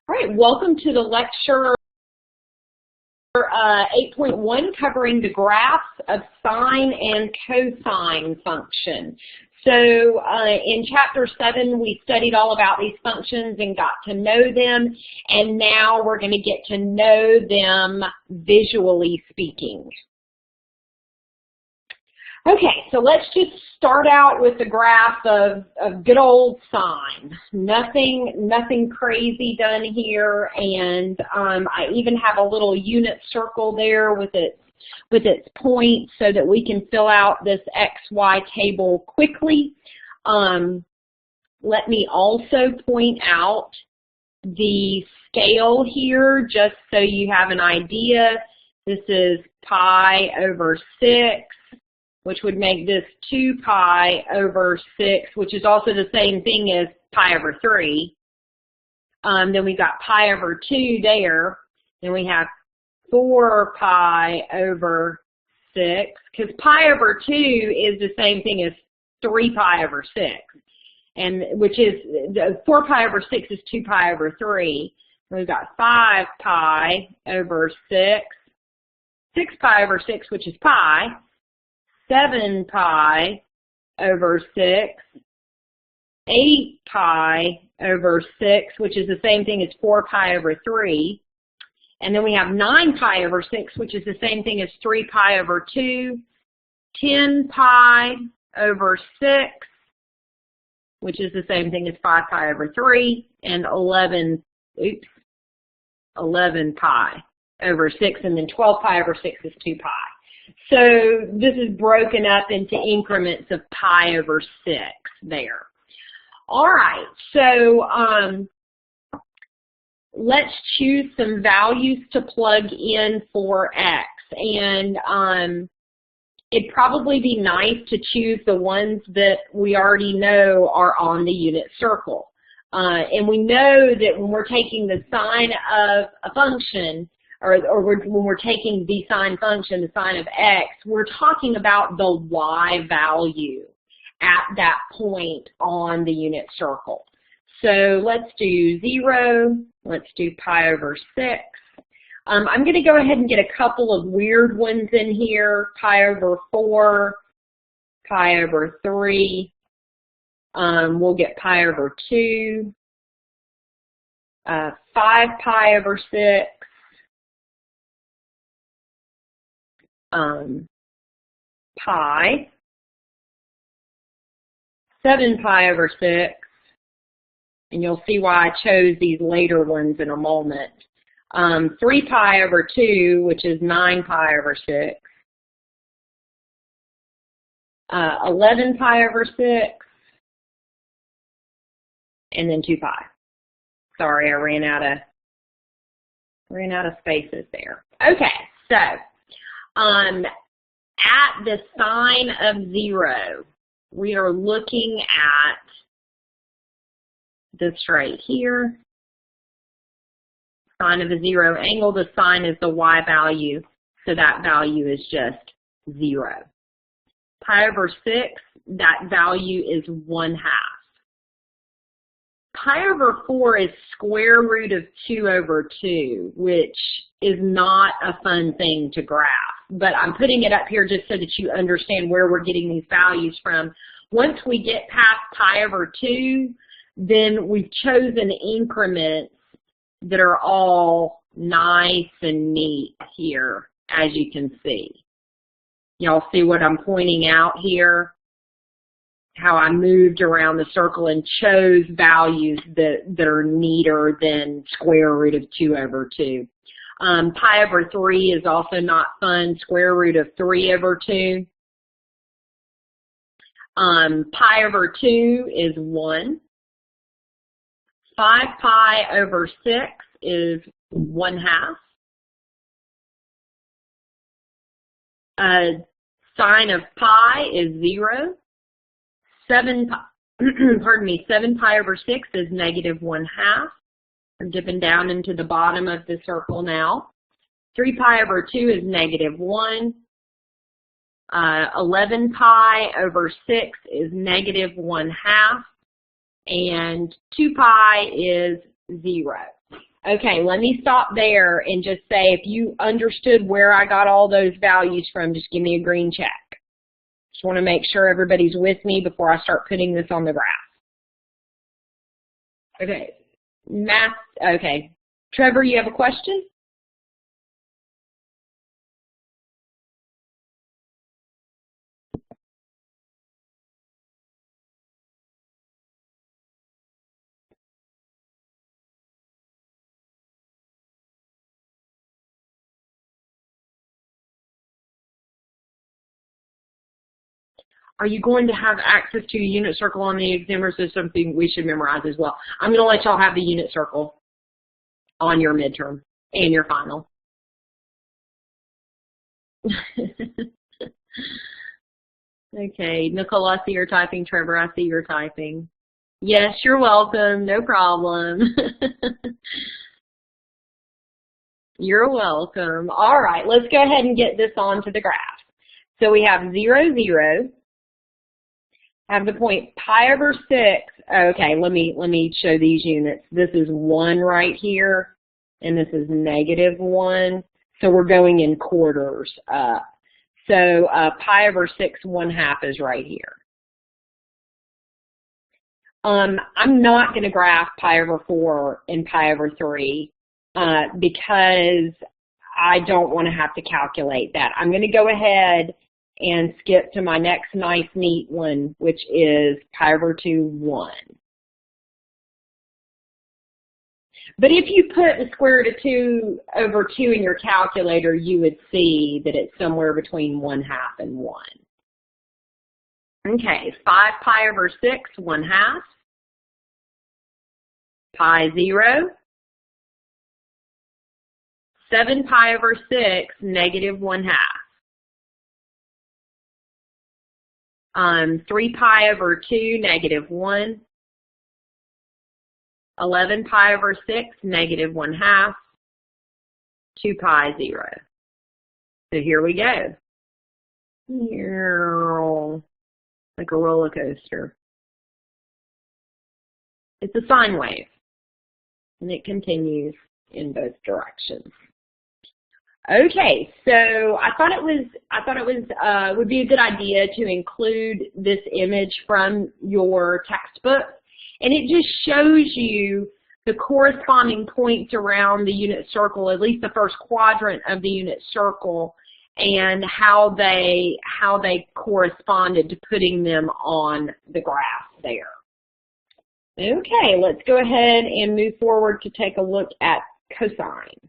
All right, welcome to the lecture 8.1 covering the graphs of sine and cosine function. So in chapter 7, we studied all about these functions and got to know them, and now we're going to get to know them visually speaking. Okay, so let's just start out with the graph of good old sine. Nothing crazy done here, and I even have a little unit circle there with its points so that we can fill out this XY table quickly. Let me also point out the scale here just so you have an idea. This is pi over 6. Which would make this 2 pi over 6, which is also the same thing as pi over 3. Then we got pi over 2 there. Then we have 4 pi over 6, because pi over 2 is the same thing as 3 pi over 6, and which is 4 pi over 6 is 2 pi over 3. We've got 5 pi over 6, 6 pi over 6, which is pi. 7 pi over 6, 8 pi over 6, which is the same thing as 4 pi over 3. And then we have 9 pi over 6, which is the same thing as 3 pi over 2, 10 pi over 6, which is the same thing as 5 pi over 3, and 11 pi over 6, and then 12 pi over 6 is 2 pi. So this is broken up into increments of pi over 6 there. All right, so let's choose some values to plug in for x. And it'd probably be nice to choose the ones that we already know are on the unit circle. And we know that when we're taking the sine of a function, or when we're taking the sine function, the sine of x, we're talking about the y value at that point on the unit circle. So let's do 0, let's do pi over 6. I'm going to go ahead and get a couple of weird ones in here, pi over 4, pi over 3, we'll get pi over 2, 5 pi over 6, pi, 7 pi over 6, and you'll see why I chose these later ones in a moment. 3 pi over 2, which is 9 pi over 6, 11 pi over 6, and then 2 pi. Sorry, I ran out of spaces there. Okay, so at the sine of 0, we are looking at this right here. Sine of a 0 angle, the sine is the y value, so that value is just 0. Pi over 6, that value is 1/2. Pi over 4 is square root of 2 over 2, which is not a fun thing to graph. But I'm putting it up here just so that you understand where we're getting these values from. Once we get past pi over 2, then we've chosen increments that are all nice and neat here, as you can see. Y'all see what I'm pointing out here? How I moved around the circle and chose values that are neater than square root of 2 over 2. Pi over 3 is also not fun, square root of 3 over 2. Pi over 2 is 1. 5 pi over 6 is 1/2. Sine of pi is 0. 7 pi over 6 is negative 1/2. I'm dipping down into the bottom of the circle now. 3 pi over 2 is negative 1. 11 pi over 6 is negative 1/2. And 2 pi is 0. Okay, let me stop there and just say if you understood where I got all those values from, just give me a green check. Just want to make sure everybody's with me before I start putting this on the graph. Okay, math, okay. Trevor, you have a question? Are you going to have access to a unit circle on the exam, or is this something we should memorize as well? I'm going to let y'all have the unit circle on your midterm and your final. Okay, Nicole, I see you're typing. Trevor, I see you're typing. Yes, you're welcome. No problem. You're welcome. All right, let's go ahead and get this onto the graph. So we have 0, 0. Have the point pi over 6. Okay, let me show these units. This is 1 right here, and this is -1. So we're going in quarters up. So pi over 6 1/2 is right here. I'm not going to graph pi over 4 and pi over 3 because I don't want to have to calculate that. I'm going to go ahead and skip to my next nice neat one, which is pi over 2, 1. But if you put the square root of 2 over 2 in your calculator, you would see that it's somewhere between 1/2 and 1. Okay, 5 pi over 6, 1/2. Pi 0. 7 pi over 6, -1/2. 3 pi over 2, -1. 11 pi over 6, -1/2. 2 pi 0. So here we go. Like a roller coaster. It's a sine wave, and it continues in both directions. Okay, so I thought it would be a good idea to include this image from your textbook, and it just shows you the corresponding points around the unit circle, at least the first quadrant of the unit circle, and how they corresponded to putting them on the graph there. Okay, let's go ahead and move forward to take a look at cosine.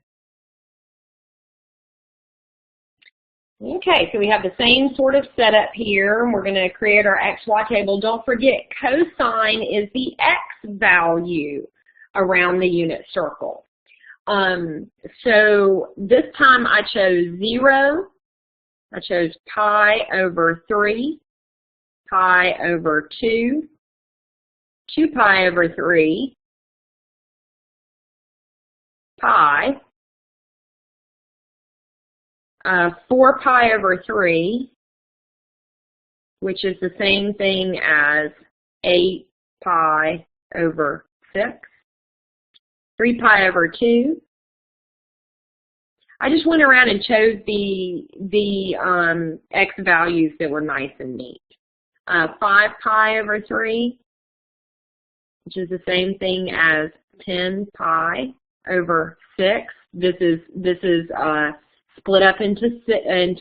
Okay, so we have the same sort of setup here, and we're going to create our XY table. Don't forget, cosine is the X value around the unit circle. So this time I chose 0. I chose pi over 3, pi over 2, 2 pi over 3, pi, 4 pi over 3, which is the same thing as 8 pi over 6, 3 pi over 2. I just went around and chose the X values that were nice and neat. 5 pi over 3, which is the same thing as 10 pi over 6. This is split up into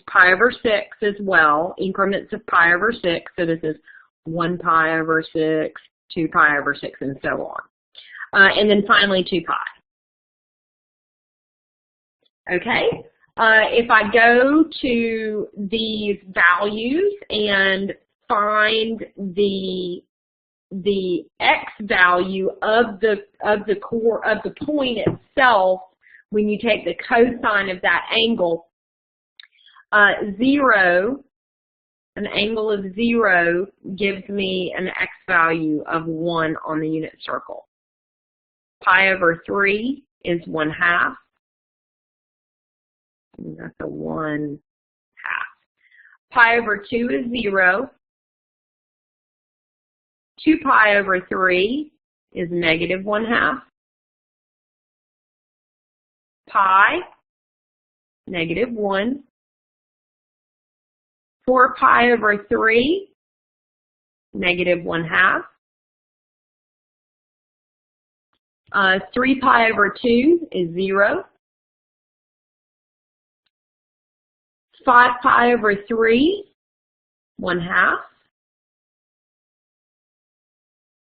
pi over 6 as well, increments of pi over 6. So this is 1 pi over 6, 2 pi over 6, and so on. And then finally 2 pi. Okay, if I go to these values and find the X value of the core of the point itself, when you take the cosine of that angle, 0, an angle of 0 gives me an X value of 1 on the unit circle. Pi over 3 is 1/2. That's a 1/2. Pi over 2 is 0. 2 pi over 3 is -1/2. pi, negative 1. 4 pi over 3, negative 1/2. 3 pi over 2 is 0. 5 pi over 3, 1/2.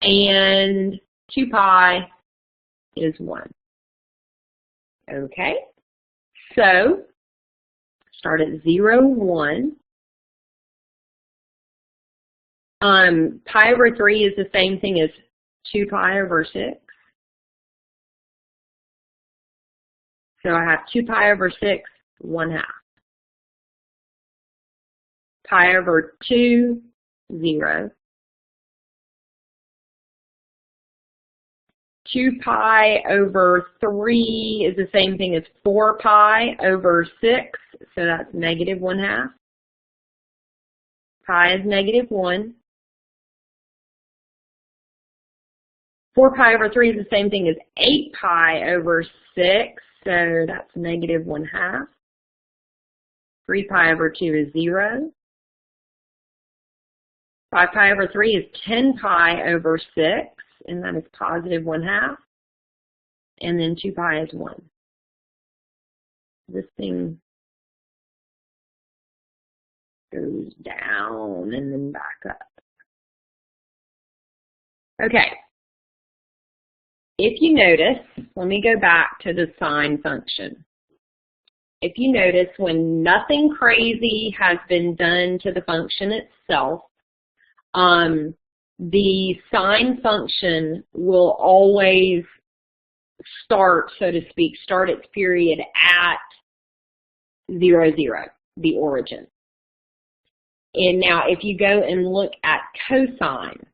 And 2 pi is 1. Okay, so start at 0, 1. Pi over 3 is the same thing as 2 pi over 6. So I have 2 pi over 6, 1/2. Pi over 2, 0. 2 pi over 3 is the same thing as 4 pi over 6, so that's negative 1/2. Pi is negative 1. 4 pi over 3 is the same thing as 8 pi over 6, so that's negative 1/2. 3 pi over 2 is 0. 5 pi over 3 is 10 pi over 6, and that is positive 1/2. And then 2 pi is 1. This thing goes down and then back up. Okay. If you notice, let me go back to the sine function. If you notice, when nothing crazy has been done to the function itself, the sine function will always start, so to speak, start its period at 0, 0, the origin. And now if you go and look at cosine,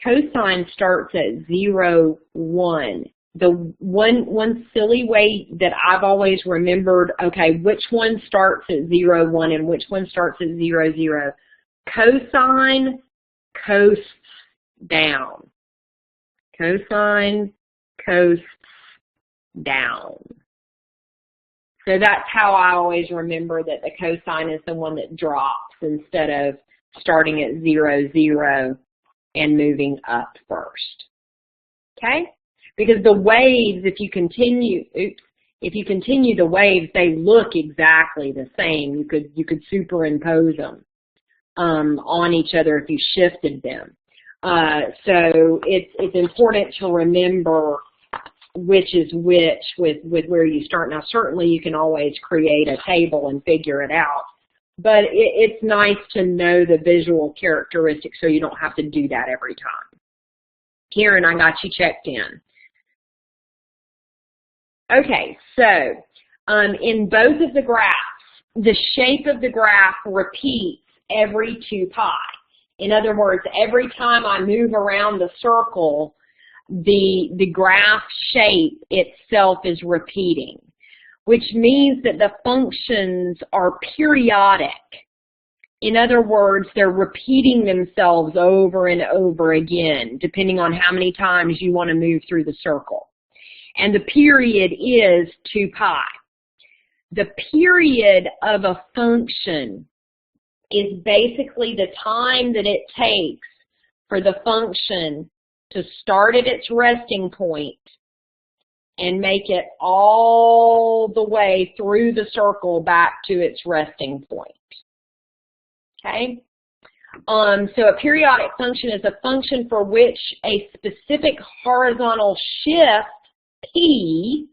cosine starts at 0, 1. The one silly way that I've always remembered, okay, which one starts at 0, 1 and which one starts at 0, 0. Cosine coasts down. Cosine coasts down. So that's how I always remember that the cosine is the one that drops instead of starting at 0, 0 and moving up first. Okay? Because the waves, if you continue the waves, they look exactly the same. You could superimpose them on each other if you shifted them. So it's important to remember which is which with where you start. Now, certainly you can always create a table and figure it out, but it's nice to know the visual characteristics so you don't have to do that every time. Karen, I got you checked in. Okay, so in both of the graphs, the shape of the graph repeats every 2 pi. In other words, every time I move around the circle, the graph shape itself is repeating, which means that the functions are periodic. In other words, they're repeating themselves over and over again, depending on how many times you want to move through the circle. And the period is 2 pi. The period of a function is basically the time that it takes for the function to start at its resting point and make it all the way through the circle back to its resting point. Okay? So a periodic function is a function for which a specific horizontal shift, P,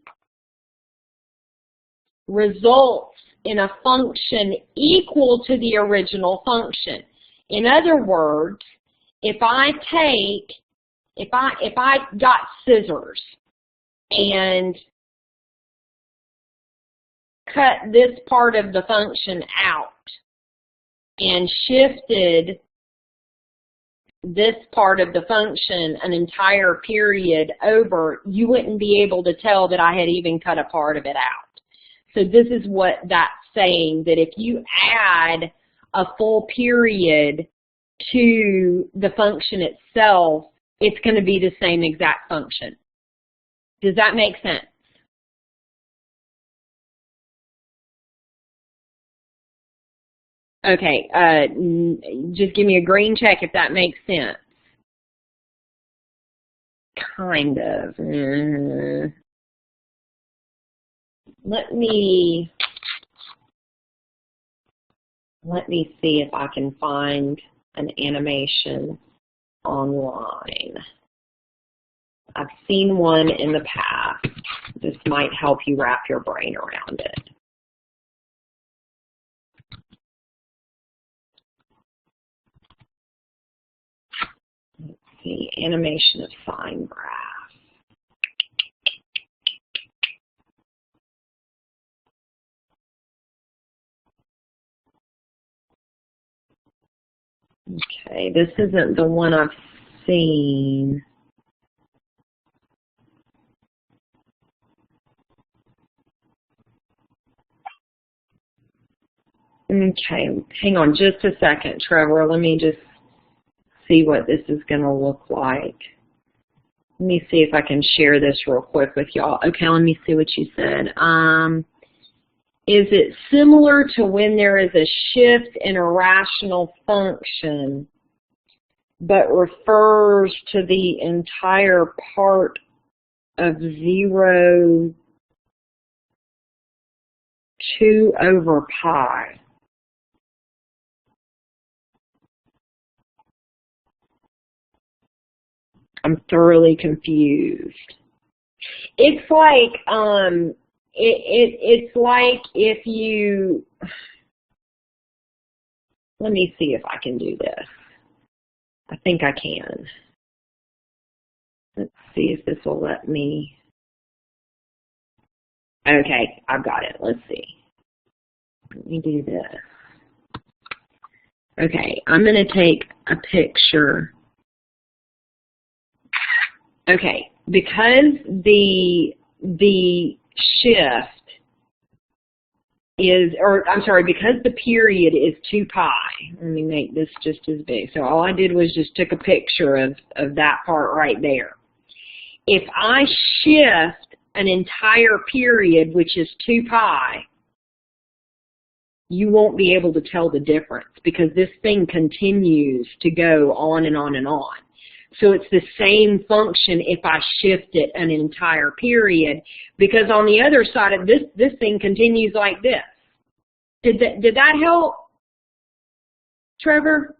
results in a function equal to the original function. In other words, if I got scissors and cut this part of the function out and shifted this part of the function an entire period over, you wouldn't be able to tell that I had even cut a part of it out. So this is what that's saying, that if you add a full period to the function itself, it's going to be the same exact function. Does that make sense? Okay, just give me a green check if that makes sense. Kind of. Let me see if I can find an animation online. I've seen one in the past. This might help you wrap your brain around it. Let's see, animation of sine graph. Okay, this isn't the one I've seen. Okay, hang on just a second, Trevor. Let me just see what this is going to look like. Let me see if I can share this real quick with y'all. Okay, let me see what you said. Is it similar to when there is a shift in a rational function, but refers to the entire part of 0 2 over pi? I'm thoroughly confused. It's like it's like if you, let me see if I can do this. I think I can. Let's see if this will let me. Okay, I've got it. Let's see. Let me do this. Okay, I'm going to take a picture. Okay, because the shift is, or I'm sorry, because the period is 2 pi, let me make this just as big. So all I did was just took a picture of that part right there. If I shift an entire period, which is 2 pi, you won't be able to tell the difference because this thing continues to go on and on and on. So it's the same function if I shift it an entire period, because on the other side of this thing continues like this. Did that help, Trevor?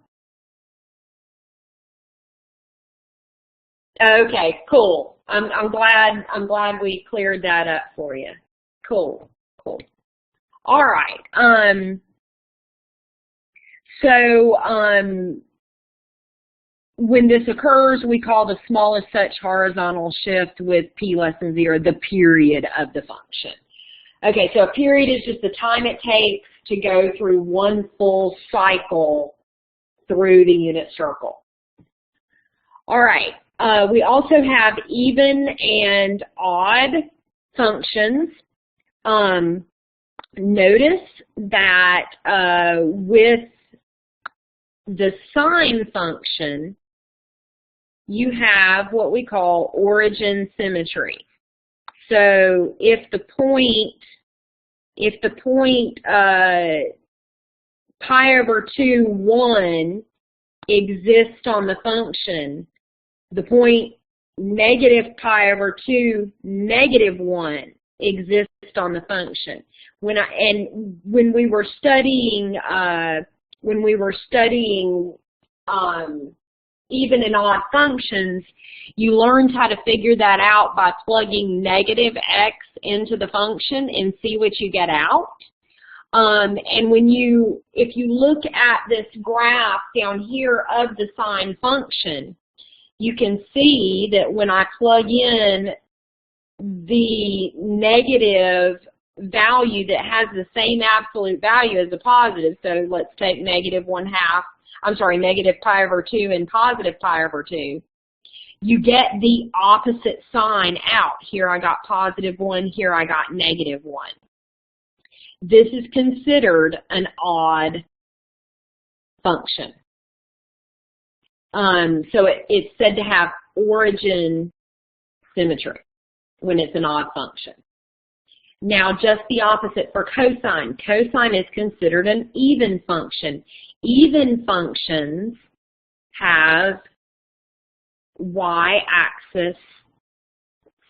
Okay, cool. I'm glad we cleared that up for you. Cool. All right. When this occurs, we call the smallest such horizontal shift with p less than 0 the period of the function. Okay, so a period is just the time it takes to go through one full cycle through the unit circle. All right, we also have even and odd functions. Notice that with the sine function, you have what we call origin symmetry. So if the point pi over 2, 1 exists on the function, the point negative pi over 2, negative 1 exists on the function. When we were studying even and odd functions, you learned how to figure that out by plugging negative x into the function and see what you get out. And if you look at this graph down here of the sine function, you can see that when I plug in the negative value that has the same absolute value as the positive, so let's take negative pi over 2 and positive pi over 2, you get the opposite sign out. Here I got positive 1, here I got negative 1. This is considered an odd function. So it's said to have origin symmetry when it's an odd function. Now just the opposite for cosine. Cosine is considered an even function. Even functions have y-axis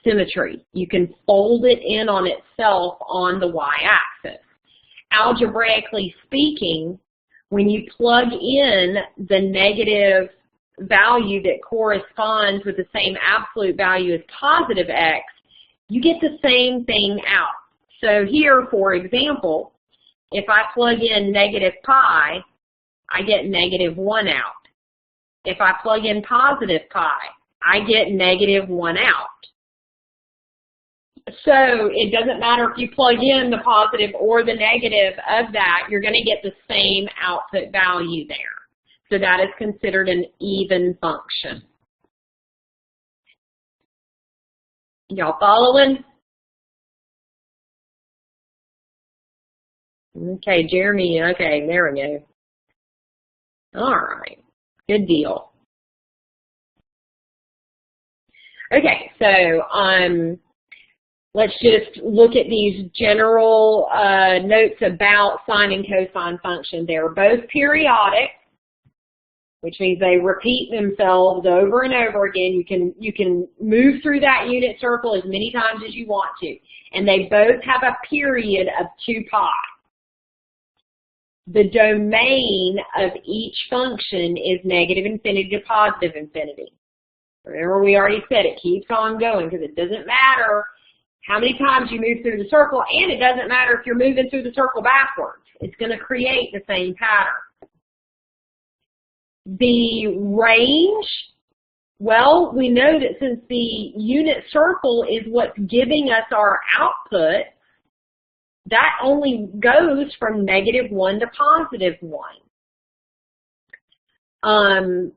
symmetry. You can fold it in on itself on the y-axis. Algebraically speaking, when you plug in the negative value that corresponds with the same absolute value as positive x, you get the same thing out. So here, for example, if I plug in negative pi, I get negative 1 out. If I plug in positive pi, I get negative 1 out. So it doesn't matter if you plug in the positive or the negative of that, you're going to get the same output value there. So that is considered an even function. Y'all following? Okay, Jeremy, okay, there we go. All right, good deal. Okay, so let's just look at these general notes about sine and cosine functions. They're both periodic, which means they repeat themselves over and over again. You can move through that unit circle as many times as you want to. And they both have a period of 2 pi. The domain of each function is negative infinity to positive infinity. Remember, we already said it keeps on going because it doesn't matter how many times you move through the circle, and it doesn't matter if you're moving through the circle backwards. It's going to create the same pattern. The range, well, we know that since the unit circle is what's giving us our output, that only goes from -1 to +1.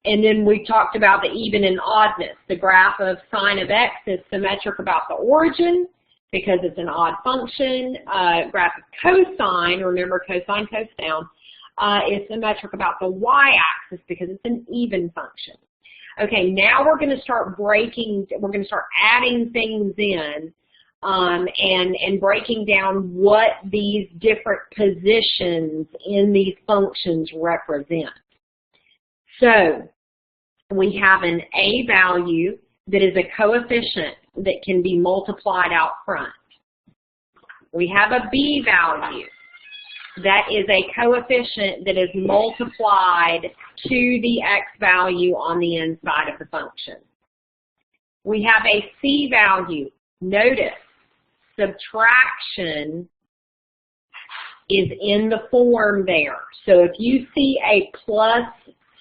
And then we talked about the even and oddness. The graph of sine of x is symmetric about the origin because it's an odd function. Graph of cosine, remember cosine goes down, is symmetric about the y-axis because it's an even function. Okay, now we're going to start adding things in and breaking down what these different positions in these functions represent. So we have an a value that is a coefficient that can be multiplied out front. We have a b value that is a coefficient that is multiplied to the x value on the inside of the function. We have a c value. Notice, subtraction is in the form there. So if you see a plus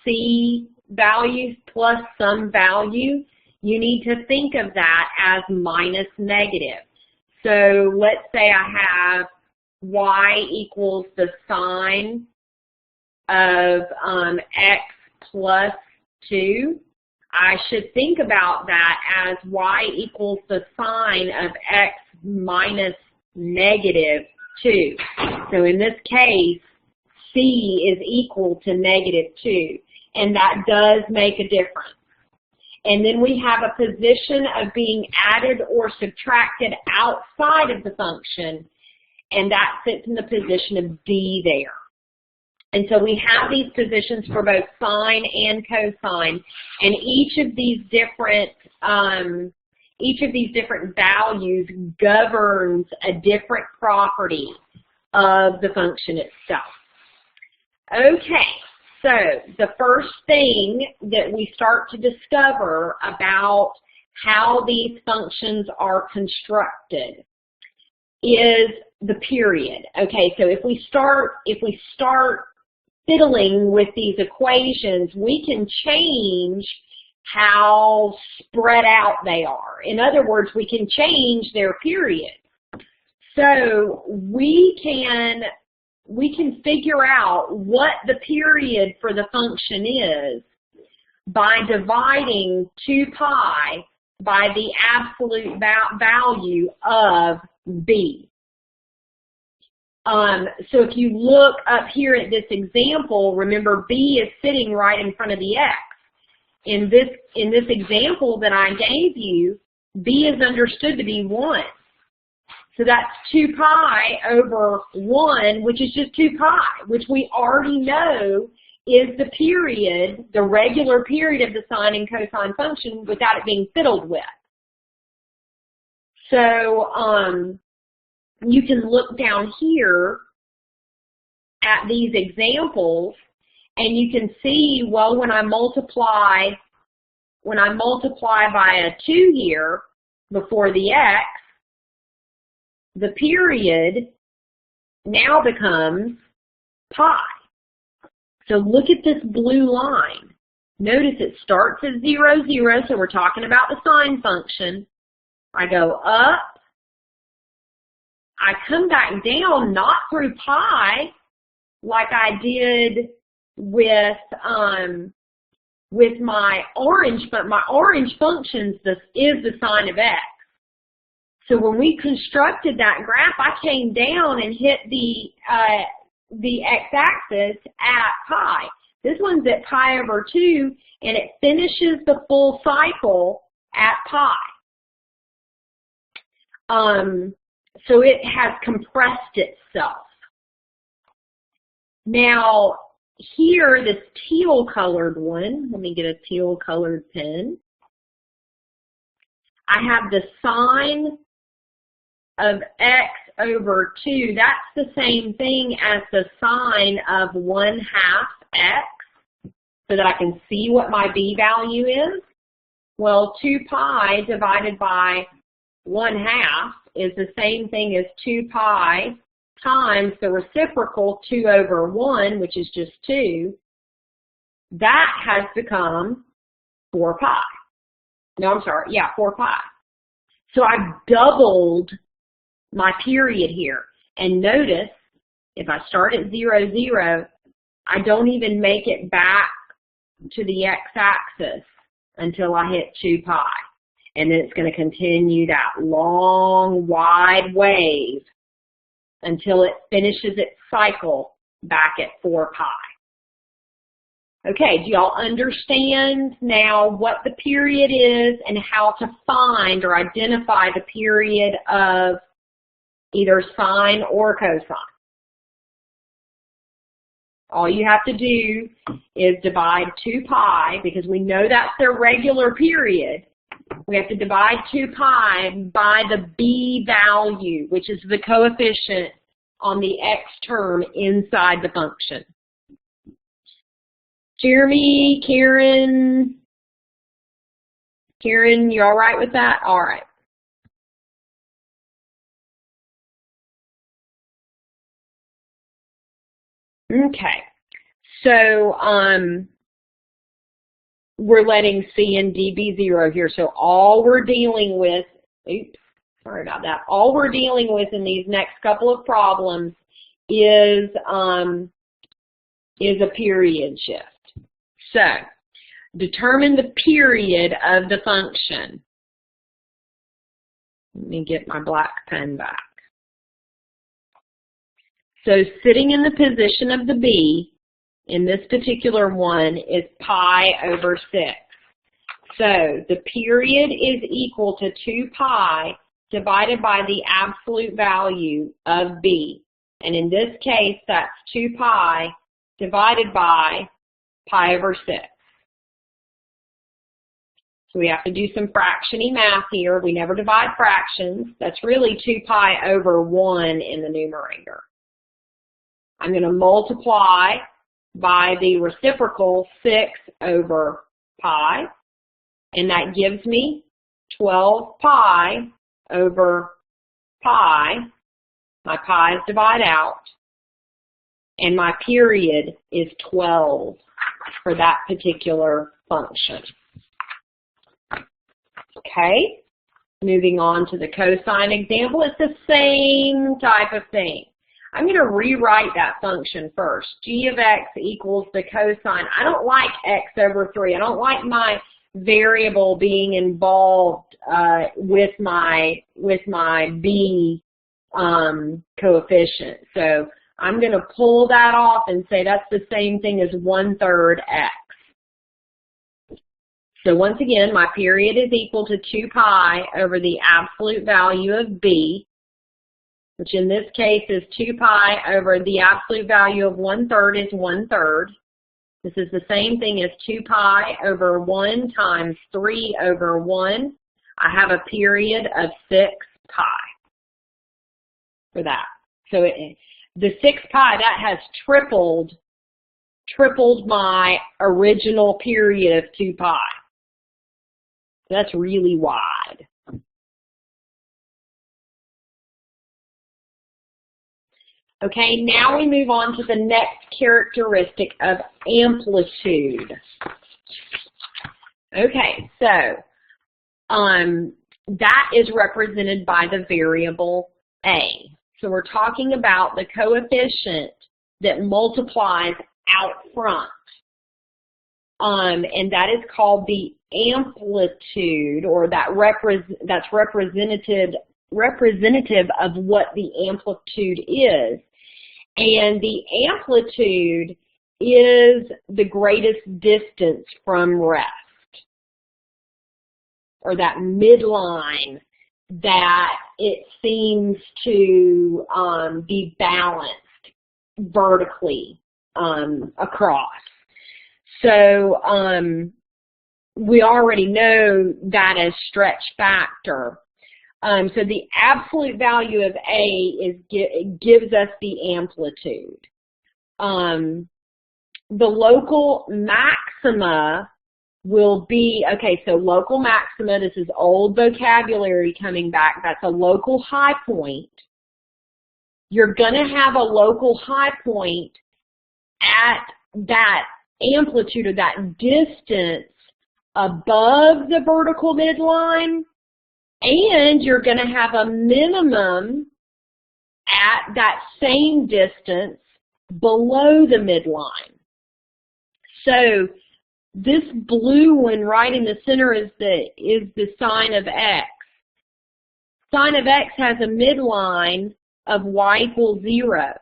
c value plus some value, you need to think of that as minus negative. So let's say I have y equals the sine of x plus 2. I should think about that as y equals the sine of x minus -2. So in this case, c is equal to -2, and that does make a difference. And then we have a position of being added or subtracted outside of the function, and that sits in the position of d there. And so we have these positions for both sine and cosine, and each of these different values governs a different property of the function itself. Okay, so the first thing that we start to discover about how these functions are constructed is the period. Okay, so if we start fiddling with these equations, we can change how spread out they are. In other words, we can change their period. So we can figure out what the period for the function is by dividing 2 pi by the absolute value of b. So if you look up here at this example, remember b is sitting right in front of the x. In this example that I gave you, b is understood to be 1. So that's 2 pi over 1, which is just 2 pi, which we already know is the period, the regular period of the sine and cosine function without it being fiddled with. So you can look down here at these examples and you can see, well, when I multiply by a 2 here before the x, the period now becomes pi. So look at this blue line. Notice it starts at 0, 0, so we're talking about the sine function. I go up, I come back down, not through pi, like I did with my orange, but my orange function is the sine of x. So when we constructed that graph, I came down and hit the x-axis at pi. This one's at pi over 2, and it finishes the full cycle at pi. So it has compressed itself. Now, here, this teal-colored one, let me get a teal-colored pen. I have the sine of x over 2. That's the same thing as the sine of 1/2 x, so that I can see what my b value is. Well, 2 pi divided by 1/2 is the same thing as 2 pi times the reciprocal 2 over 1, which is just 2. That has become 4 pi. No, I'm sorry, yeah, 4 pi. So I've doubled my period here. And notice, if I start at 0, 0, I don't even make it back to the x-axis until I hit 2 pi. And then it's going to continue that long, wide wave until it finishes its cycle back at 4 pi. Okay, do y'all understand now what the period is and how to find or identify the period of either sine or cosine? All you have to do is divide 2 pi, because we know that's their regular period. We have to divide 2 pi by the b value, which is the coefficient on the x term inside the function. Jeremy, Karen, you all right with that? All right. Okay, so we're letting C and D be 0 here. So all we're dealing with, oops, sorry about that. All we're dealing with in these next couple of problems is a period shift. So determine the period of the function. Let me get my black pen back. So sitting in the position of the b, in this particular one, is pi over 6. So the period is equal to 2 pi divided by the absolute value of b. And in this case, that's 2 pi divided by pi over 6. So we have to do some fractiony math here. We never divide fractions. That's really 2 pi over 1 in the numerator. I'm going to multiply by the reciprocal 6 over pi, and that gives me 12 pi over pi. My pi's divide out, and my period is 12 for that particular function. Okay, moving on to the cosine example. It's the same type of thing. I'm going to rewrite that function first. G of x equals the cosine. I don't like x over 3. I don't like my variable being involved with my b coefficient. So I'm going to pull that off and say that's the same thing as 1/3 x. So once again, my period is equal to 2 pi over the absolute value of b. which in this case is 2 pi over the absolute value of 1/3 is 1/3. This is the same thing as 2 pi over 1 times 3 over 1. I have a period of 6 pi for that. So the 6 pi, that has tripled my original period of 2 pi. That's really wide. Okay, now we move on to the next characteristic of amplitude. Okay, so that is represented by the variable a. So we're talking about the coefficient that multiplies out front. And that is called the amplitude, or that's representative of what the amplitude is. And the amplitude is the greatest distance from rest, or that midline that it seems to be balanced vertically across. So we already know that as stretch factor. So the absolute value of A gives us the amplitude. The local maxima will be, okay, so local maxima, this is old vocabulary coming back, that's a local high point. You're going to have a local high point at that amplitude, or that distance above the vertical midline, and you're going to have a minimum at that same distance below the midline. So this blue one right in the center is the sine of x. Sine of x has a midline of y equals 0.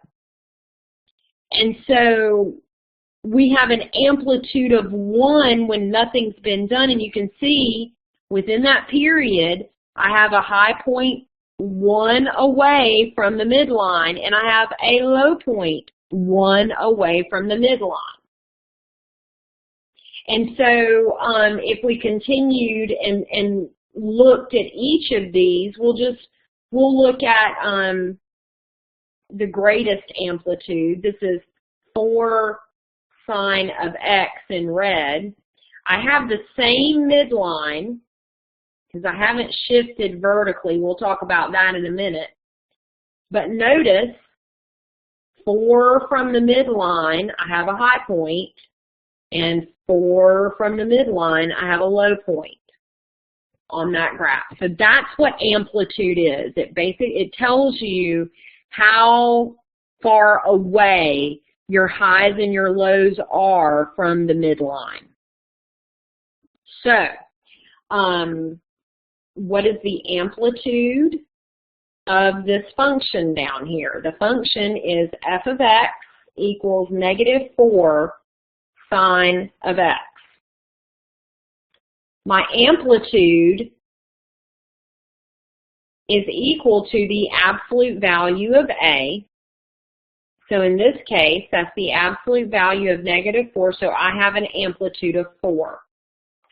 And so we have an amplitude of 1 when nothing's been done, and you can see within that period I have a high point 1 away from the midline, and I have a low point 1 away from the midline. And so if we continued and looked at each of these, we'll look at the greatest amplitude. This is 4 sine of x in red. I have the same midline because I haven't shifted vertically. We'll talk about that in a minute. But notice 4 from the midline, I have a high point, and 4 from the midline, I have a low point on that graph. So that's what amplitude is. It tells you how far away your highs and your lows are from the midline. So, what is the amplitude of this function down here? The function is f of x equals -4 sine of x. My amplitude is equal to the absolute value of A. So in this case, that's the absolute value of -4, so I have an amplitude of 4.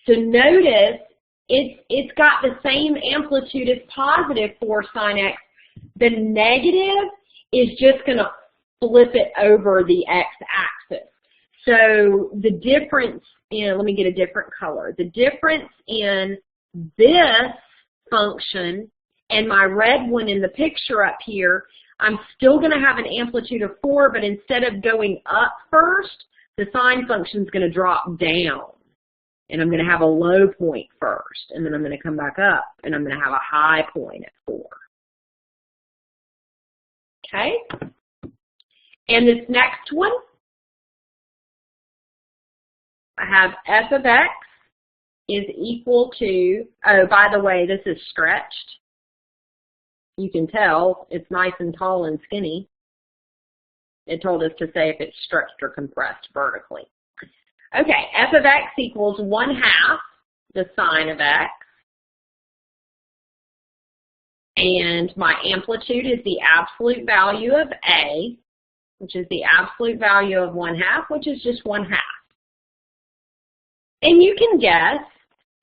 So notice it's got the same amplitude as +4 sine x. The negative is just going to flip it over the x-axis. So the difference in, let me get a different color. The difference in this function and my red one in the picture up here, I'm still going to have an amplitude of 4, but instead of going up first, the sine function is going to drop down. And I'm going to have a low point first, and then I'm going to come back up, and I'm going to have a high point at 4. Okay? And this next one, I have f of x is equal to, oh, by the way, this is stretched. You can tell it's nice and tall and skinny. It told us to say if it's stretched or compressed vertically. Okay, f of x equals 1/2 the sine of x And my amplitude is the absolute value of A, which is the absolute value of 1/2, which is just 1/2. And you can guess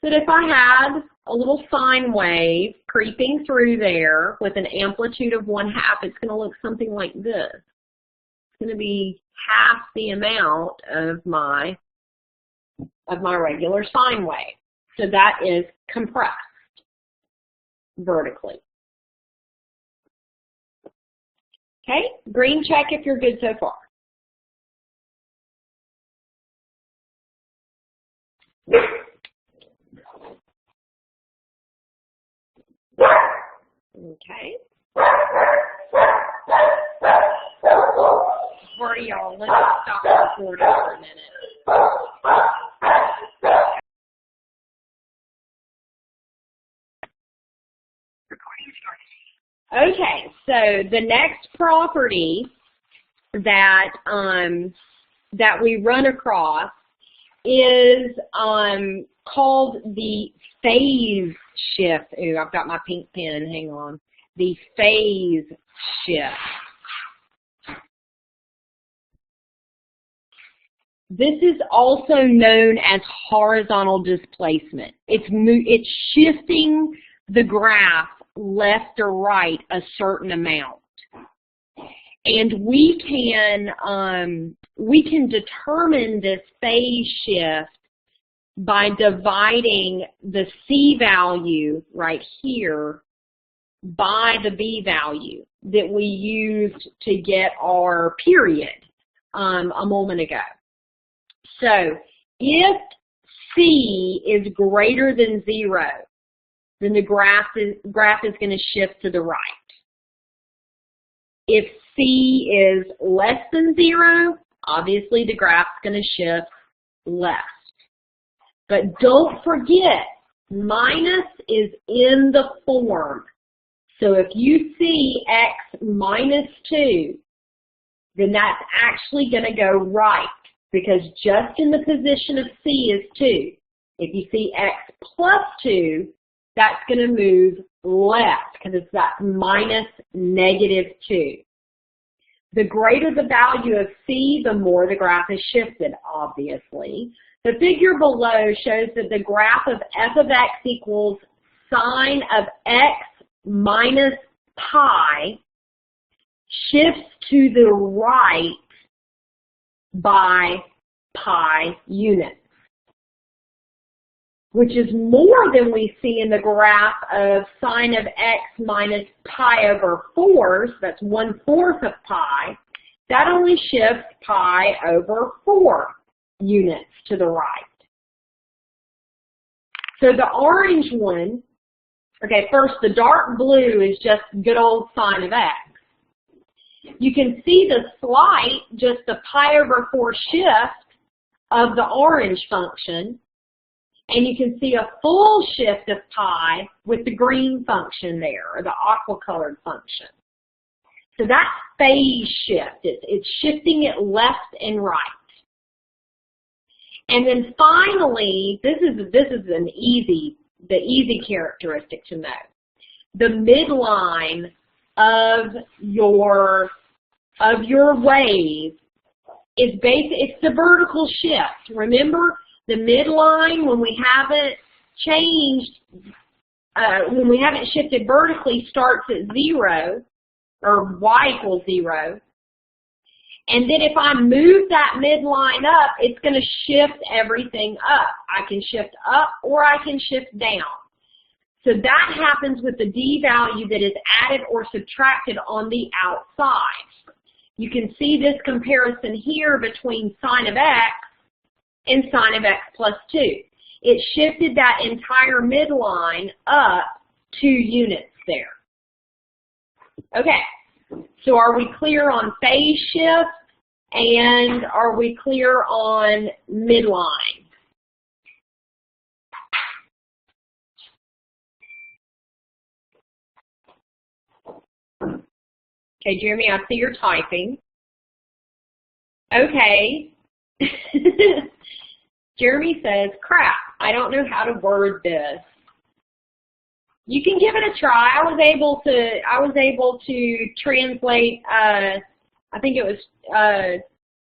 that if I had a little sine wave creeping through there with an amplitude of 1/2, it's going to look something like this. It's going to be half the amount of my regular sine wave. So that is compressed vertically. Okay, green check if you're good so far. Okay. For y'all, let's stop recording for a minute. Okay, so the next property that that we run across is called the phase shift. Ooh, I've got my pink pen, hang on. The phase shift. This is also known as horizontal displacement. It's shifting the graph left or right a certain amount. And we can determine this phase shift by dividing the C value right here by the B value that we used to get our period a moment ago. So if C is greater than 0, then the graph is going to shift to the right. If C is less than 0, obviously the graph's going to shift left. But don't forget, minus is in the form. So if you see x minus 2, then that's actually going to go right, because just in the position of C is 2. If you see x plus 2, that's going to move left, because it's that minus negative 2. The greater the value of C, the more the graph is shifted, obviously. The figure below shows that the graph of f of x equals sine of x minus pi shifts to the right by pi units, which is more than we see in the graph of sine of x minus pi over 4, so that's 1/4 of pi. That only shifts pi over 4 units to the right. So the orange one, okay, first the dark blue is just good old sine of x. You can see the slight, just the pi over 4 shift of the orange function. And you can see a full shift of pi with the green function there, or the aqua colored function. So that's phase shift. It's shifting it left and right. And then finally, this is the easy characteristic to know. The midline of your wave is it's the vertical shift. Remember? The midline, when we haven't changed, when we haven't shifted vertically, starts at 0, or y equals 0. And then if I move that midline up, it's going to shift everything up. I can shift up or I can shift down. So that happens with the d value that is added or subtracted on the outside. You can see this comparison here between sine of x and sine of x plus 2. It shifted that entire midline up 2 units there. Okay, so are we clear on phase shift, and are we clear on midline? Okay, Jeremy, I see you're typing. Okay. Jeremy says, crap, I don't know how to word this. You can give it a try. I was able to translate, I think it was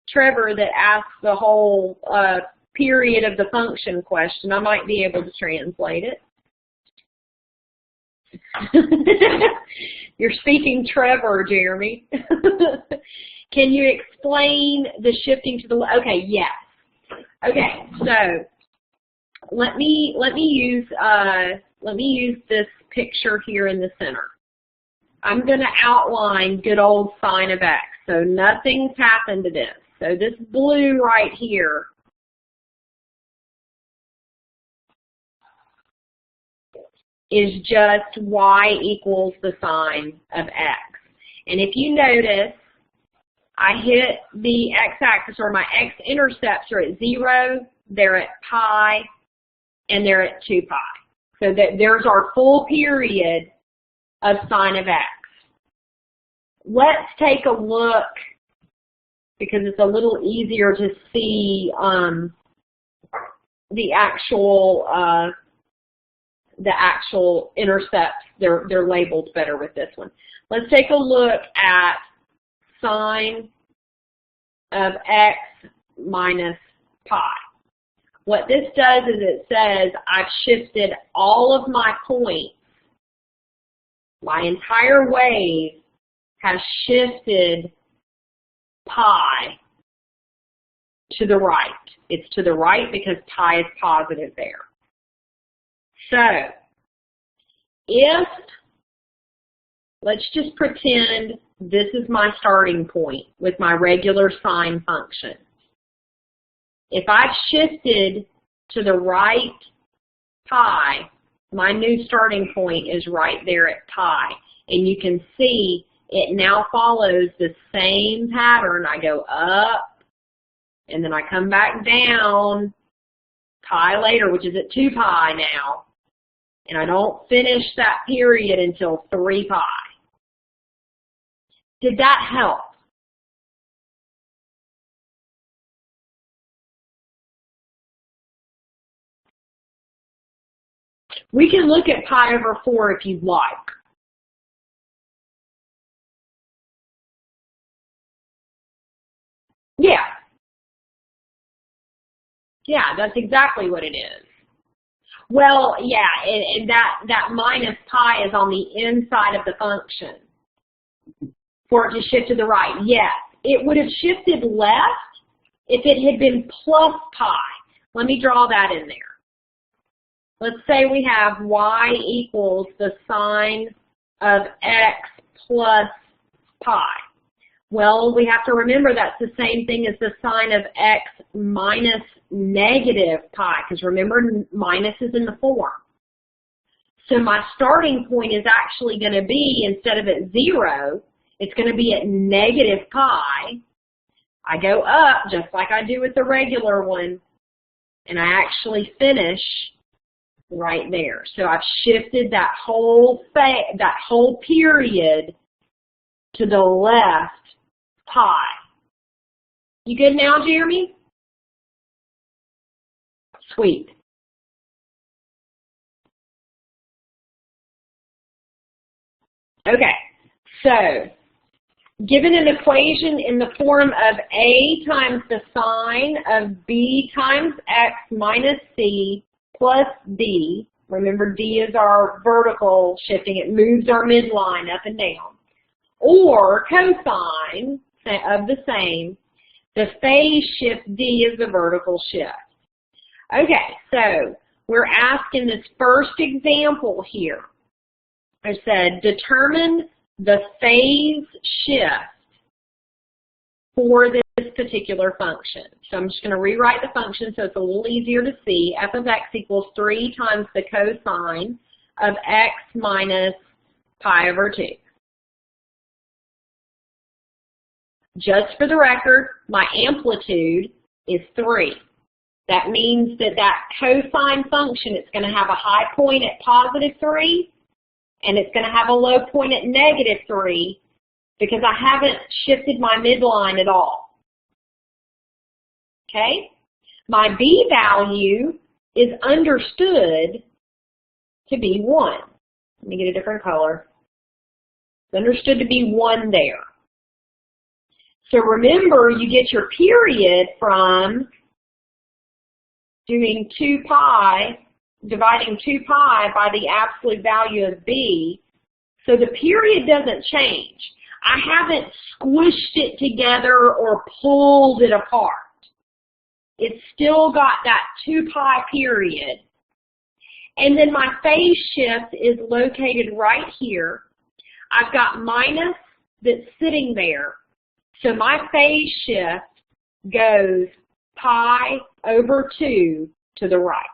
Trevor that asked the whole period of the function question. I might be able to translate it. You're speaking Trevor, Jeremy. Can you explain the shifting to the left? Okay, yes. Okay, so let me use this picture here in the center. I'm going to outline good old sine of x. So nothing's happened to this. So this blue right here is just y equals the sine of x. And if you notice, I hit the x-axis, or my x-intercepts are at 0, they're at pi, and they're at 2 pi. So there's our full period of sine of x. Let's take a look, because it's a little easier to see the actual intercepts. They're labeled better with this one. Let's take a look at sine of x minus pi. What this does is it says I've shifted all of my points. My entire wave has shifted pi to the right. It's to the right because pi is positive there. So, if, let's just pretend this is my starting point with my regular sine function. If I've shifted to the right pi, my new starting point is right there at pi. And you can see it now follows the same pattern. I go up, and then I come back down, pi later, which is at 2 pi now. And I don't finish that period until 3 pi. Did that help? We can look at pi over 4 if you'd like. Yeah. Yeah, that's exactly what it is. Well, yeah, and that minus pi is on the inside of the function for it to shift to the right. Yes, it would have shifted left if it had been plus pi. Let me draw that in there. Let's say we have y equals the sine of x plus pi. Well, we have to remember that's the same thing as the sine of x minus negative pi, because remember, minus is in the form. So my starting point is actually going to be, instead of at 0, it's going to be at negative pi. I go up, just like I do with the regular one, and I actually finish right there. So I've shifted that whole period to the left pi. You good now, Jeremy? Sweet. Okay, so given an equation in the form of a times the sine of b times x minus c plus d, remember d is our vertical shifting, it moves our midline up and down, or cosine of the same, the phase shift d is the vertical shift. Okay, so we're asked in this first example here, I said determine the phase shift for this particular function. So I'm just going to rewrite the function so it's a little easier to see. F of x equals 3 times the cosine of x minus pi over 2. Just for the record, my amplitude is 3. That means that that cosine function, it's going to have a high point at positive 3, and it's going to have a low point at negative 3, because I haven't shifted my midline at all. Okay? My b value is understood to be 1. Let me get a different color. It's understood to be 1 there. So remember, you get your period from doing 2 pi, dividing 2 pi by the absolute value of b. So the period doesn't change. I haven't squished it together or pulled it apart. It's still got that 2 pi period. And then my phase shift is located right here. I've got minus that's sitting there. So my phase shift goes pi over 2 to the right.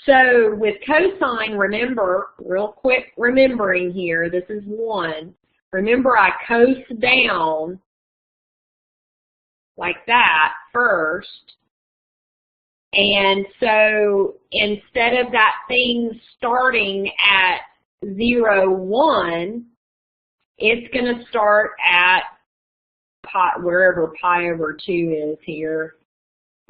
So with cosine, remember, real quick remembering here, this is 1. Remember I cos down like that first. And so instead of that thing starting at 0, 1, it's going to start at pi, wherever pi over 2 is here.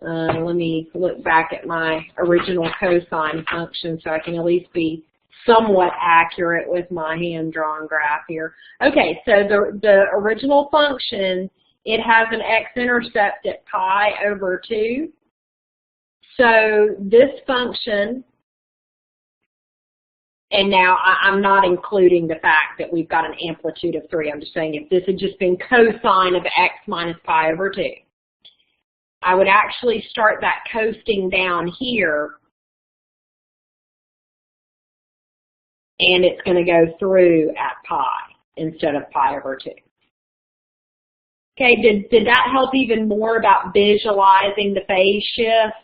Let me look back at my original cosine function so I can at least be somewhat accurate with my hand-drawn graph here. Okay, so the original function, it has an x-intercept at pi over 2. So this function, and now I'm not including the fact that we've got an amplitude of 3. I'm just saying if this had just been cosine of x minus pi over 2. I would actually start that coasting down here, and it's going to go through at pi instead of pi over 2. Okay, did that help even more about visualizing the phase shift?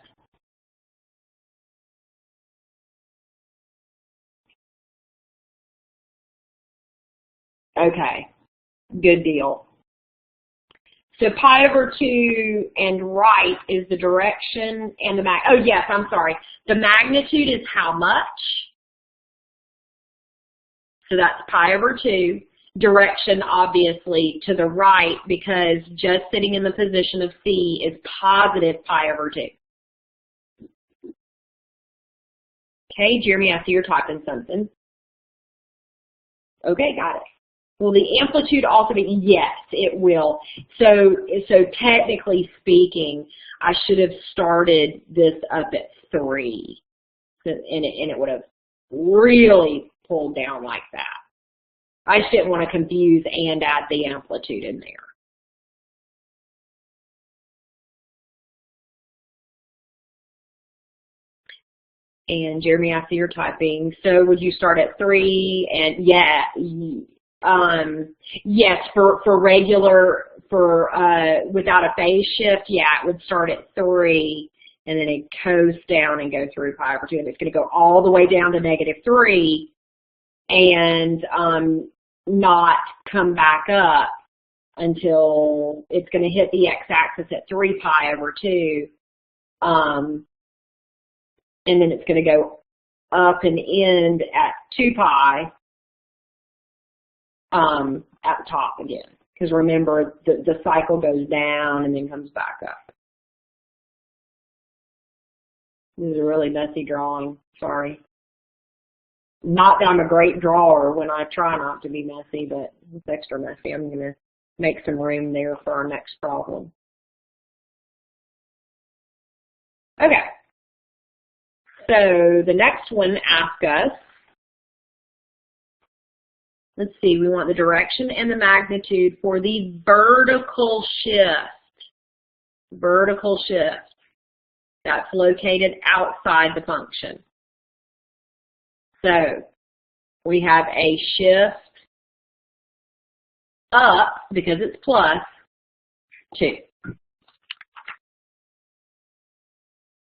Okay, good deal. So pi over 2 and right is the direction and the oh yes, I'm sorry. The magnitude is how much? So that's pi over 2. Direction obviously to the right because just sitting in the position of C is positive pi over 2. Okay, Jeremy, I see you're typing something. Okay, got it. Will the amplitude also be? Yes, it will. So technically speaking, I should have started this up at 3, and it would have really pulled down like that. I just didn't want to confuse and add the amplitude in there. And Jeremy, I see you're typing. So would you start at 3? And yeah. Yes, for regular, without a phase shift, yeah, it would start at 3, and then it coasts down and go through pi over 2, and it's going to go all the way down to -3, and not come back up until it's going to hit the x-axis at 3 pi over 2, and then it's going to go up and end at 2 pi. At the top again, because remember the cycle goes down and then comes back up. This is a really messy drawing, sorry. Not that I'm a great drawer when I try not to be messy, but it's extra messy. I'm going to make some room there for our next problem. Okay, so the next one asks us, let's see, we want the direction and the magnitude for the vertical shift. Vertical shift. That's located outside the function. So we have a shift up, because it's plus 2.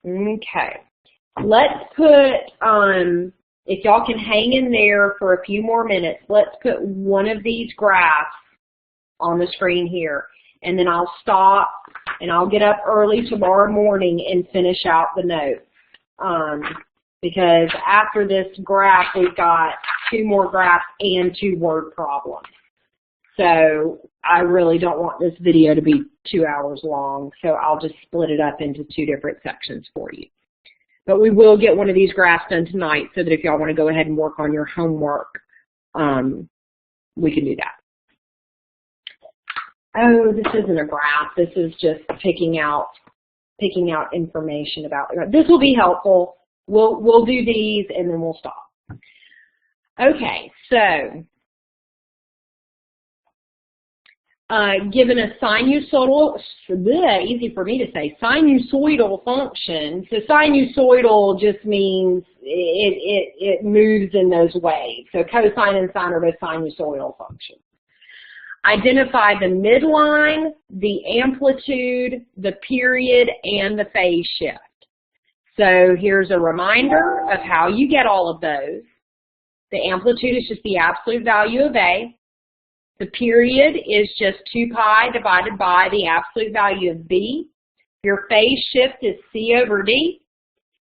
Okay. Let's put, if y'all can hang in there for a few more minutes, let's put one of these graphs on the screen here. And then I'll stop and I'll get up early tomorrow morning and finish out the notes. Because after this graph, we've got 2 more graphs and 2 word problems. So I really don't want this video to be 2 hours long. So I'll just split it up into 2 different sections for you. But we will get one of these graphs done tonight so that if y'all want to go ahead and work on your homework, we can do that. Oh, this isn't a graph. This is just picking out information about it. This will be helpful. We'll do these and then we'll stop. Okay, so given a sinusoidal, easy for me to say, sinusoidal function. So sinusoidal just means it moves in those waves. So cosine and sine are both sinusoidal functions. Identify the midline, the amplitude, the period, and the phase shift. So here's a reminder of how you get all of those. The amplitude is just the absolute value of A. The period is just 2 pi divided by the absolute value of B. Your phase shift is C over D.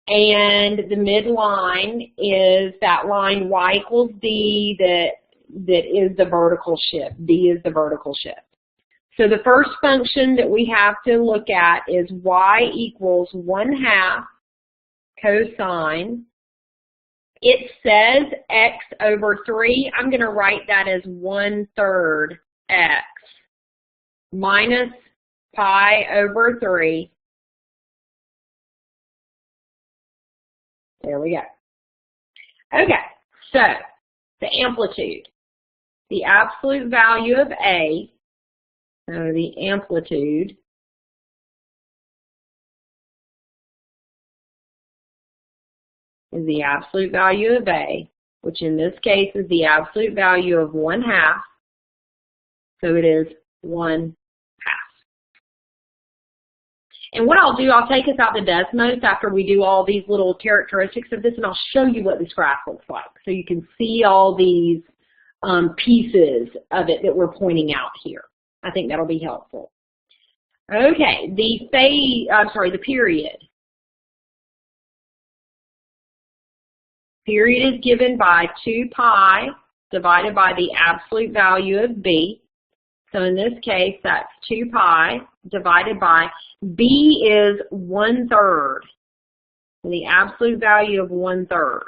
And the midline is that line y equals D that is the vertical shift. D is the vertical shift. So the first function that we have to look at is y equals 1/2 cosine. It says x over 3. I'm going to write that as 1/3 x minus pi over 3. There we go. Okay, so the amplitude. The absolute value of A, so the amplitude is the absolute value of A, which in this case is the absolute value of 1/2, so it is 1/2. And what I'll do, I'll take us out to Desmos after we do all these little characteristics of this, and I'll show you what this graph looks like, so you can see all these pieces of it that we're pointing out here. I think that'll be helpful. Okay, the period. Period is given by 2 pi divided by the absolute value of B. So in this case, that's 2 pi divided by, B is 1/3, the absolute value of 1/3.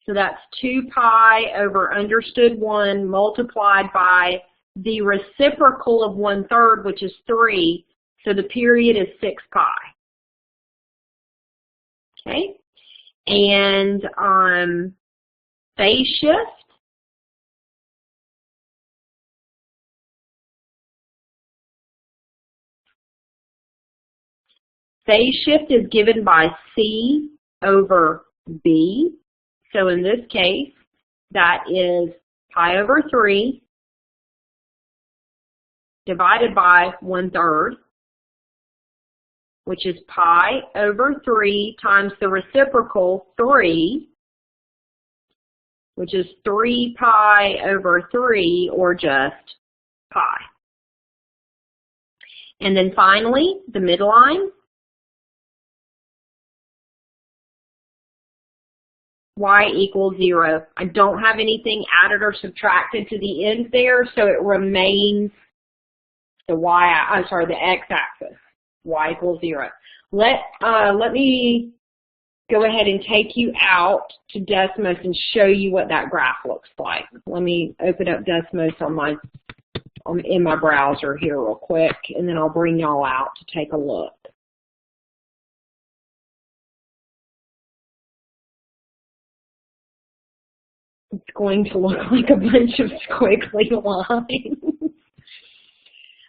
So that's 2 pi over understood 1 multiplied by the reciprocal of 1/3, which is 3. So the period is 6 pi. Okay, and phase shift. Phase shift is given by C over B. So in this case, that is pi over 3 divided by 1/3, which is pi over 3 times the reciprocal 3, which is 3 pi over 3, or just pi. And then finally, the midline. Y equals 0. I don't have anything added or subtracted to the end there, so it remains the the x-axis. Y equals 0. Let me go ahead and take you out to Desmos and show you what that graph looks like. Let me open up Desmos in my browser here real quick, and then I'll bring y'all out to take a look. It's going to look like a bunch of squiggly lines.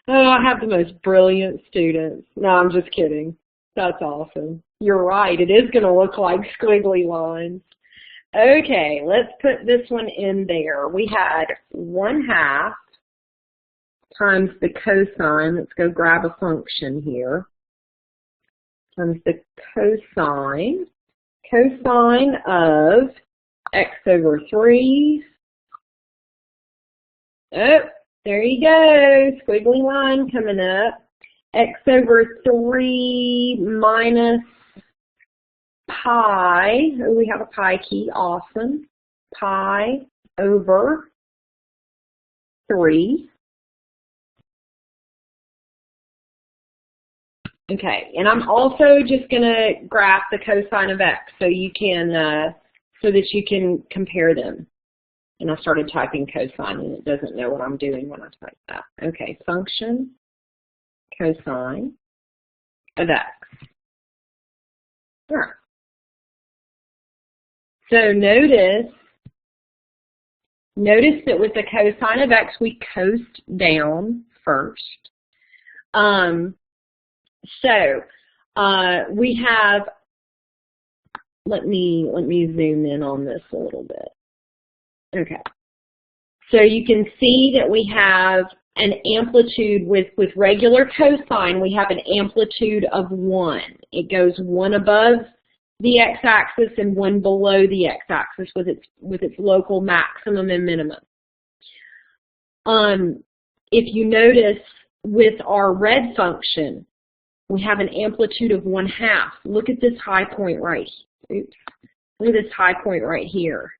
Oh, I have the most brilliant students. No, I'm just kidding. That's awesome. You're right. It is going to look like squiggly lines. Okay, let's put this one in there. We had 1/2 times the cosine. Let's go grab a function here. Times the cosine. Cosine of x over 3. Oh, there you go. Squiggly line coming up. X over 3 minus pi. Oh, we have a pi key. Awesome. Pi over 3. Okay, and I'm also just going to graph the cosine of x so you can, so that you can compare them. And I started typing cosine and it doesn't know what I'm doing when I type that. Okay, function cosine of x. All right. So notice that with the cosine of x, we coast down first. We have, let me zoom in on this a little bit. Okay. So you can see that we have an amplitude with regular cosine, we have an amplitude of 1. It goes 1 above the x-axis and 1 below the x-axis with its local maximum and minimum. If you notice with our red function, we have an amplitude of 1/2. Look at this high point right here. Oops. Look at this high point right here.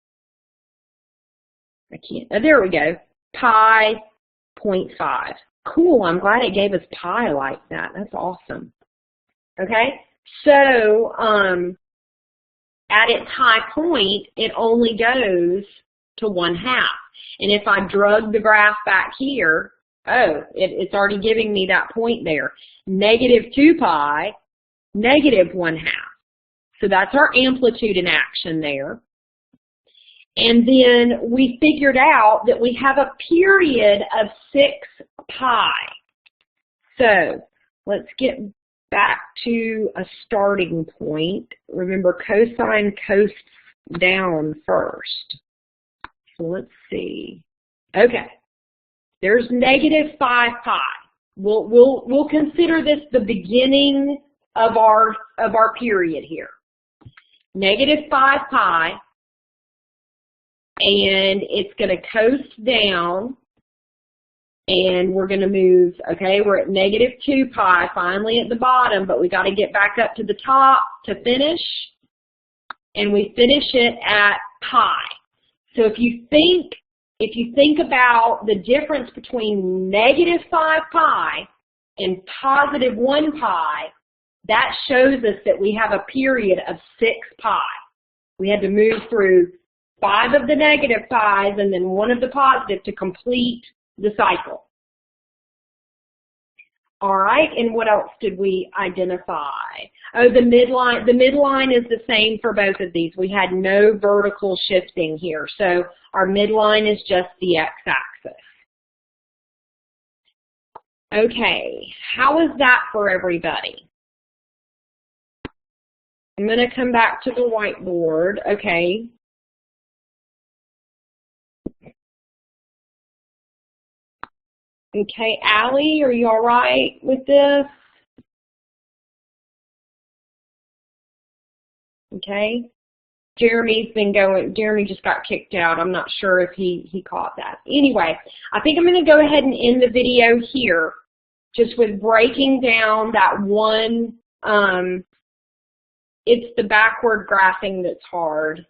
I can't. Oh, there we go. Pi 0.5. Cool. I'm glad it gave us pi like that. That's awesome. Okay. So at its high point, it only goes to 1/2. And if I drug the graph back here, oh, it's already giving me that point there. -2 pi, -1/2. So that's our amplitude in action there. And then we figured out that we have a period of 6 pi. So let's get back to a starting point. Remember, cosine coasts down first. So let's see. Okay, there's -5 pi. We'll consider this the beginning of our period here. -5 pi, and it's going to coast down, and we're going to move. Okay, we're at -2 pi, finally at the bottom, but we got to get back up to the top to finish, and we finish it at pi. So if you think about the difference between -5 pi and +1 pi, that shows us that we have a period of 6 pi. We had to move through 5 of the negative pi's and then 1 of the positive to complete the cycle. All right, and what else did we identify? Oh, the midline. The midline is the same for both of these. We had no vertical shifting here, so our midline is just the x-axis. Okay, how is that for everybody? I'm going to come back to the whiteboard. Okay. Okay, Allie, are you all right with this? Okay. Jeremy just got kicked out. I'm not sure if he caught that. Anyway, I think I'm going to go ahead and end the video here, just with breaking down that one. It's the backward graphing that's hard.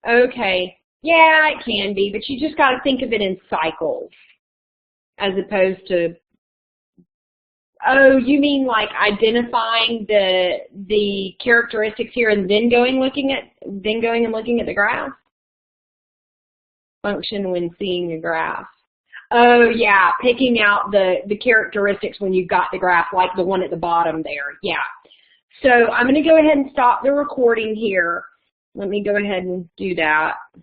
Okay. Yeah, it can be, but you just got to think of it in cycles, as opposed to, oh, you mean like identifying the characteristics here and then going and looking at the graph? Function when seeing a graph. Oh yeah, picking out the characteristics when you've got the graph, like the one at the bottom there. Yeah. So I'm going to go ahead and stop the recording here. Let me go ahead and do that.